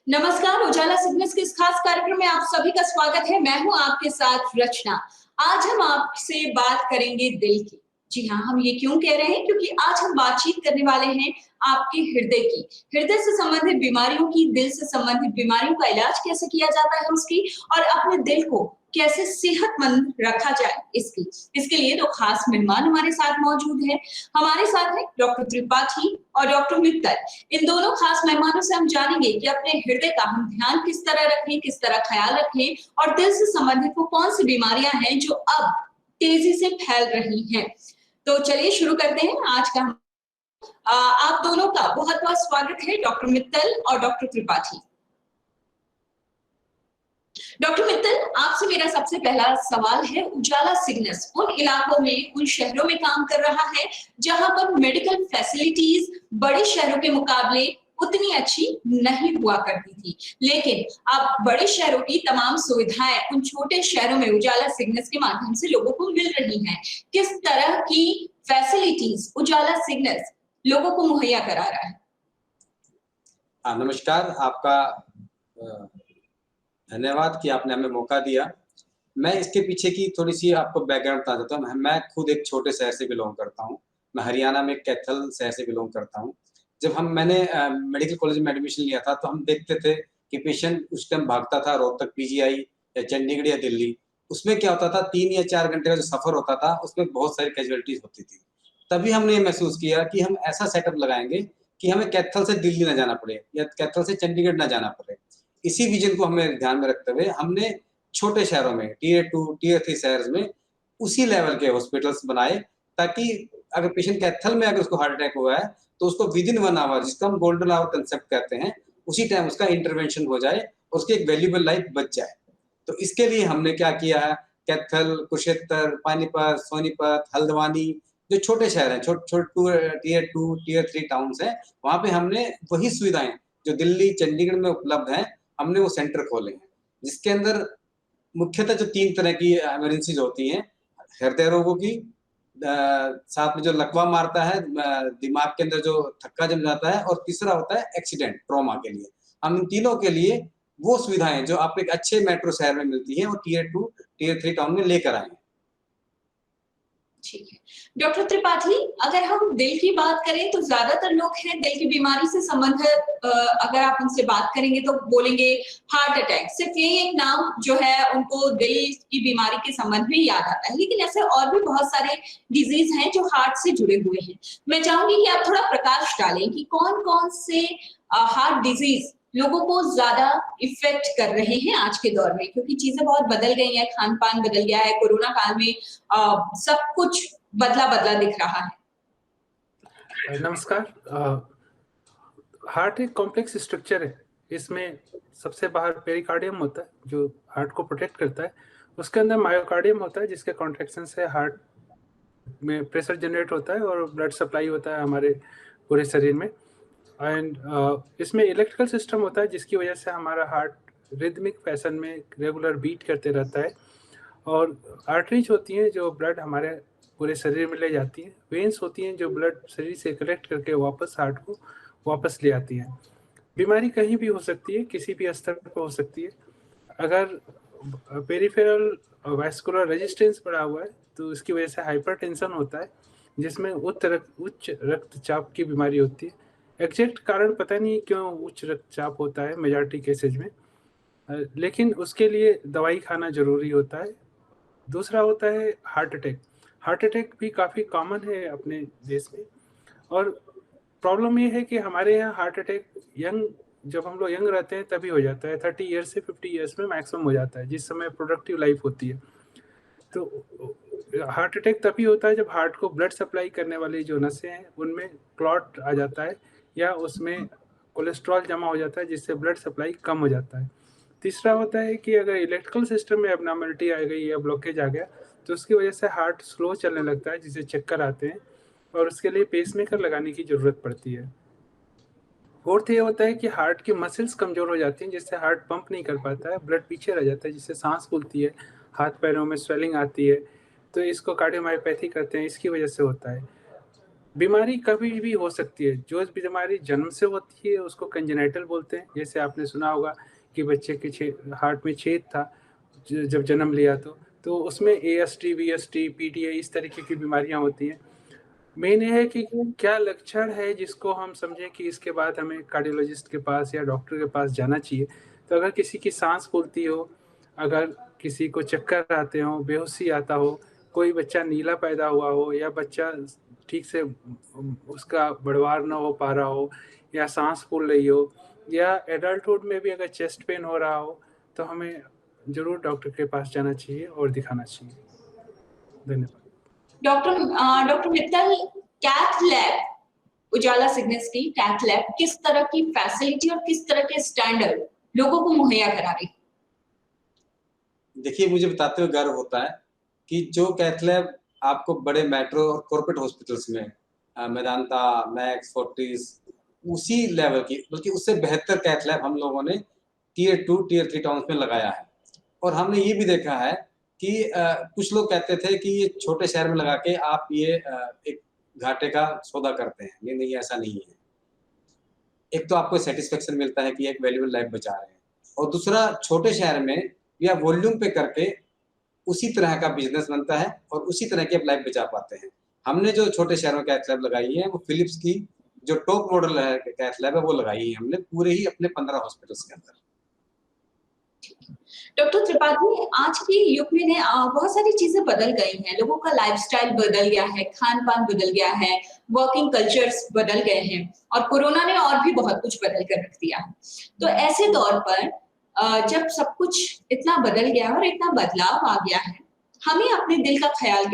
नमस्कार, उजाला सिग्नल्स के इस खास कार्यक्रम में आप सभी का स्वागत है। मैं हूं आपके साथ रचना। आज हम आपसे बात करेंगे दिल की। जी हाँ, हम ये क्यों कह रहे हैं? क्योंकि आज हम बातचीत करने वाले हैं आपके हृदय की। हृदय से संबंधित बीमारियों की, दिल से संबंधित बीमारियों का इलाज कैसे किया जाता है उसकी, और अपने दिल को कैसे सेहतमंद रखा जाए इसकी। इसके लिए तो खास मेहमान हमारे साथ मौजूद हैं। हमारे साथ हैं डॉक्टर त्रिपाठी और डॉक्टर मित्तल। इन दोनों खास मेहमानों से हम जानेंगे कि अपने हृदय का हम ध्यान किस तरह रखें, किस तरह ख्याल रखें, और दिल से संबंधित वो कौन सी बीमारियां हैं जो अब तेजी से फैल रही हैं। तो चलिए शुरू करते हैं आज का। आप दोनों का बहुत बहुत स्वागत है, डॉक्टर मित्तल और डॉक्टर त्रिपाठी। डॉक्टर मित्तल, आपसे मेरा सबसे पहला सवाल है, उजाला सिग्नल्स उन इलाकों में, उन शहरों में काम कर रहा है जहां पर मेडिकल फैसिलिटीज बड़े शहरों के मुकाबले उतनी अच्छी नहीं हुआ करती थी, लेकिन अब बड़े शहरों की तमाम सुविधाएं उन छोटे शहरों में उजाला सिग्नल्स के माध्यम से लोगों को मिल रही हैं। किस तरह की फैसिलिटीज उजाला सिग्नल्स लोगों को मुहैया करा रहा है? नमस्कार, आपका धन्यवाद कि आपने हमें मौका दिया। मैं इसके पीछे की थोड़ी-सी आपको बैकग्राउंड बता देता हूँ। मैं खुद एक छोटे शहर से बिलॉन्ग करता हूँ। मैं हरियाणा में कैथल शहर से बिलॉन्ग करता हूँ। जब मैंने मेडिकल कॉलेज में एडमिशन लिया था, तो हम देखते थे कि पेशेंट उस टाइम भागता था रोहतक पीजीआई या चंडीगढ़ या दिल्ली। उसमें क्या होता था, 3 या 4 घंटे का जो सफ़र होता था, उसमें बहुत सारी कैजुअलिटीज़ होती थी। तभी हमने ये महसूस किया कि हम ऐसा सेटअप लगाएँगे कि हमें कैथल से दिल्ली ना जाना पड़े या कैथल से चंडीगढ़ ना जाना पड़े। इसी विजन को हमें ध्यान में रखते हुए हमने छोटे शहरों में टियर 2, टियर 3 शहर्स में उसी लेवल के हॉस्पिटल्स बनाए, ताकि अगर पेशेंट कैथल में अगर उसको हार्ट अटैक हुआ है, तो उसको विदिन 1 आवर, जिसको हम गोल्डन आवर कांसेप्ट कहते हैं, उसी टाइम उसका इंटरवेंशन हो जाए और उसकी एक वैल्यूएबल लाइफ बच जाए। तो इसके लिए हमने क्या किया है, कैथल, कुरुक्षेत्र, पानीपत, सोनीपत, हल्द्वानी, जो छोटे शहर हैं, टियर 2, टियर 3 टाउन्स हैं, वहाँ पे हमने वही सुविधाएँ जो दिल्ली, चंडीगढ़ में उपलब्ध हैं, हमने वो सेंटर खोले हैं, जिसके अंदर मुख्यतः जो 3 तरह की इमरजेंसीज होती हैं, हृदय रोगों की, साथ में जो लकवा मारता है, दिमाग के अंदर जो थक्का जम जाता है, और तीसरा होता है एक्सीडेंट, ट्रॉमा के लिए। हम इन तीनों के लिए वो सुविधाएं जो आपको एक अच्छे मेट्रो शहर में मिलती हैं, वो टियर 2, टियर 3 टाउन में लेकर आए हैं। ठीक है। डॉक्टर त्रिपाठी, अगर हम दिल की बात करें तो ज्यादातर लोग हैं दिल की बीमारी से संबंधित, अगर आप उनसे बात करेंगे तो बोलेंगे हार्ट अटैक। सिर्फ यही एक नाम जो है उनको दिल की बीमारी के संबंध में याद आता है, लेकिन ऐसे और भी बहुत सारे डिजीज हैं जो हार्ट से जुड़े हुए हैं। मैं चाहूंगी कि आप थोड़ा प्रकाश डालें कि कौन कौन से हार्ट डिजीज लोगों को ज्यादा इफेक्ट कर रहे हैं आज के दौर में, क्योंकि चीजें बहुत बदल गई हैं, खान पान बदल गया है, कोरोना काल में सब कुछ बदला बदला दिख रहा है। नमस्कार। हार्ट एक कॉम्प्लेक्स स्ट्रक्चर है। इसमें सबसे बाहर पेरिकार्डियम होता है जो हार्ट को प्रोटेक्ट करता है। उसके अंदर मायोकार्डियम होता है जिसके कॉन्ट्रैक्शन से हार्ट में प्रेशर जनरेट होता है और ब्लड सप्लाई होता है हमारे पूरे शरीर में। एंड इसमें इलेक्ट्रिकल सिस्टम होता है जिसकी वजह से हमारा हार्ट रिदमिक फैशन में रेगुलर बीट करते रहता है। और आर्टरीज होती हैं जो ब्लड हमारे पूरे शरीर में ले जाती हैं। वेन्स होती हैं जो ब्लड शरीर से कलेक्ट करके वापस हार्ट को वापस ले आती हैं। बीमारी कहीं भी हो सकती है, किसी भी स्तर पर हो सकती है। अगर पेरिफेरल वैस्कुलर रेजिस्टेंस बढ़ा हुआ है तो इसकी वजह से हाइपरटेंशन होता है, जिसमें उच्च रक्तचाप की बीमारी होती है। एग्जैक्ट कारण पता नहीं क्यों उच्च रक्तचाप होता है मेजॉरिटी केसेज में, लेकिन उसके लिए दवाई खाना जरूरी होता है। दूसरा होता है हार्ट अटैक। हार्ट अटैक भी काफ़ी कॉमन है अपने देश में, और प्रॉब्लम ये है कि हमारे यहाँ हार्ट अटैक जब हम लोग यंग रहते हैं तभी हो जाता है। 30 ईयर्स से 50 ईयर्स में मैक्सिमम हो जाता है, जिस समय प्रोडक्टिव लाइफ होती है। तो हार्ट अटैक तभी होता है जब हार्ट को ब्लड सप्लाई करने वाली जो नसें हैं उनमें क्लॉट आ जाता है, या उसमें कोलेस्ट्रॉल जमा हो जाता है जिससे ब्लड सप्लाई कम हो जाता है। तीसरा होता है कि अगर इलेक्ट्रिकल सिस्टम में एबनॉर्मलिटी आ गई या ब्लॉकेज आ गया तो उसकी वजह से हार्ट स्लो चलने लगता है, जिससे चक्कर आते हैं, और उसके लिए पेसमेकर लगाने की ज़रूरत पड़ती है। फोर्थ ये होता है कि हार्ट की मसल्स कमज़ोर हो जाती हैं, जिससे हार्ट पंप नहीं कर पाता है, ब्लड पीछे रह जाता है, जिससे सांस फूलती है, हाथ पैरों में स्वेलिंग आती है। तो इसको कार्डियोमायोपैथी कहते हैं, इसकी वजह से होता है। बीमारी कभी भी हो सकती है। जो बीमारी जन्म से होती है उसको कंजेनाइटल बोलते हैं। जैसे आपने सुना होगा कि बच्चे के हार्ट में छेद था जब जन्म लिया तो उसमें AST, VST, PTA इस तरीके की बीमारियां होती हैं। मेन ये है कि क्या लक्षण है जिसको हम समझें कि इसके बाद हमें कार्डियोलॉजिस्ट के पास या डॉक्टर के पास जाना चाहिए। तो अगर किसी की सांस फूलती हो, अगर किसी को चक्कर आते हो, बेहोशी आता हो, कोई बच्चा नीला पैदा हुआ हो, या बच्चा ठीक से उसका बढ़वार ना हो पा रहा हो, या सांस फूल रही हो, या एडल्टहुड में भी अगर चेस्ट पेन हो रहा हो, तो हमें जरूर डॉक्टर के पास जाना चाहिए और दिखाना चाहिए। धन्यवाद। डॉक्टर मित्तल, कैथ लैब, उजाला सिग्नेल्स की कैथ लैब किस तरह की फैसिलिटी और किस तरह के स्टैंडर्ड लोगों को मुहैया करा रही? देखिए, मुझे बताते हुए गर्व होता है कि जो कैथ लैब आपको बड़े मेट्रो और कॉर्पोरेट हॉस्पिटल्स में मेदांता, मैक्स, फोर्टिस उसी लेवल की, बल्कि उससे बेहतर कैथ लैब हम लोगों ने टियर 2, टियर 3 टाउन्स में लगाया है। और हमने ये भी देखा है कि कुछ लोग कहते थे कि ये छोटे शहर में लगा के आप ये एक घाटे का सौदा करते हैं। नहीं, ऐसा नहीं है। एक तो आपको सेटिस्फेक्शन मिलता है कि एक वैल्यूएबल लाइफ बचा रहे हैं, और दूसरा छोटे शहर में या वॉल्यूम पे करके उसी तरह का बिजनेस बनता है और उसी तरह की आप लाइफ बचा पाते हैं। हमने जो छोटे शहरों में कैथ लैब लगाई है वो फिलिप्स की जो टॉप मॉडल है कैथ लैब है वो लगाई है हमने पूरे ही अपने 15 हॉस्पिटल्स के अंदर। डॉक्टर त्रिपाठी, आज के युग में बहुत सारी चीजें बदल गई हैं, लोगों का लाइफस्टाइल बदल गया है, खान पान बदल गया है, वर्किंग कल्चर्स बदल गए हैं, और कोरोना ने और भी बहुत कुछ बदल कर रख दिया है। तो ऐसे दौर पर जब सब कुछ इतना बदल गया और इतना बदलाव आ गया है, हमें अपने दिल का ख्याल कैसे